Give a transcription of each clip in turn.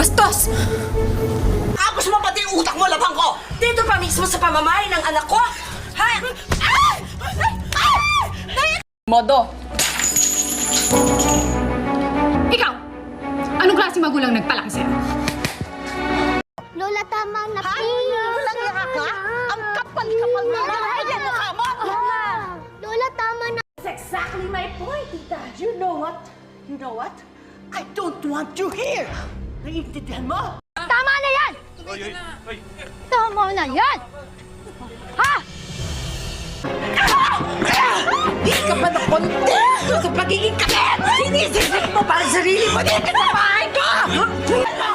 Bastos! Agos mo pati yung utak mo, labang ko! Dito pa mismo sa pamamahay ng anak ko! Ha? Modo! Ikaw! Anong klase magulang nagpalaki sa'yo? Lola, tama na, please. Nangyaka ka? Ang kapal-kapal mo! Ay, mukha mo! Mama! Lola, tama na. That's exactly my point, Tita. You know what? You know what? I don't want you here! Naiintindihan mo? Tama na yan! Tama na yan! Ha? Di ka ba na konti sa pagiging kakit? Sinisisip mo para sa sarili mo dito sa bahay ko!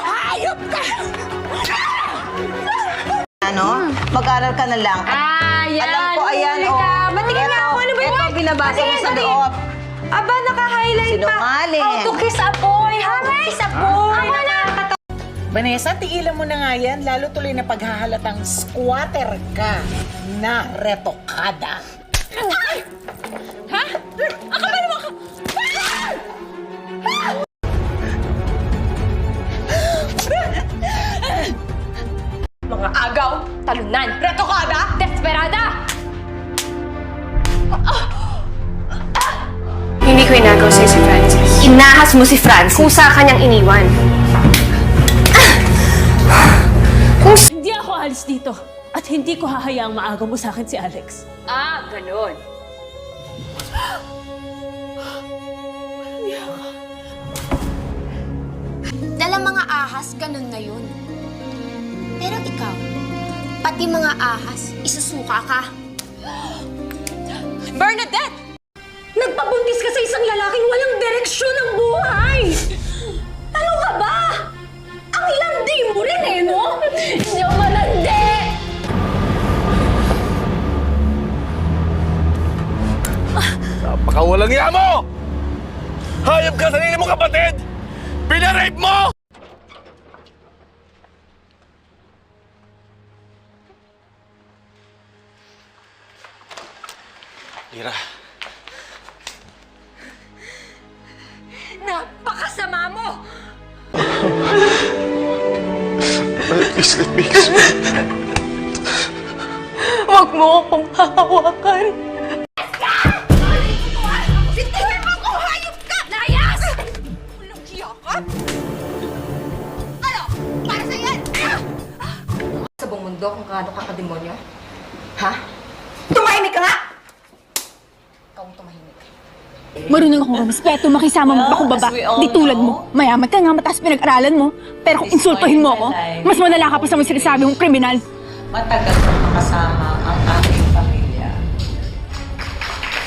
Hayop ka! Ano? Mag-aral ka na lang. Yan! Alam ko, ayan, huli ka. Matingin nga ako, ano ba yun? Ito, binabasa mo sa loob. Aba, naka-highlight pa. Sinungaling. How to kiss a boy. How to kiss a boy. Vanessa, tigilan mo na nga yan. Lalo tuloy na paghahalatang squatter ka na retokada. Ha? Akala mo ka... Mga agaw, talunan, retokada, desperada! Hindi ko inagaw sa'yo si Francis. Inahas mo si Francis. Kung sa kanyang iniwan. Hindi ako alis dito at hindi ko hahayaang maagaw mo sa akin si Alex. Ah, ganun. Dala mga ahas, ganun na yun. Pero ikaw, pati mga ahas, isusuka ka. Bernadette! Nagpabuntis ka sa isang lalaking walang direksyon ng buhay! Ano ka ba? Ang landi mo rin eh, no? Hindi ako malandi! Napakawalang iya mo! Hayop ka sa sarili mo, kapatid! Pinarape mo! Ira, Napakasama mo! Huwag mo akong hahawakan. Sitihin mo ko! Hayop ka! Layas! Walang kiyakap! Ano? Para sa yan! Sa buong mundo kung gaano ka kademonyo? Ha? Tumahimik ka nga! Ikaw ang tumahimik. Marunong akong rumispeto, makisama mo akong baba. Di tulad mo. Mayaman ka nga, mataas pinag-aralan mo. Pero kung insultuhin mo ako, mas malala ka pa sa mga sinasabi mong kriminal. Matagal kang makasama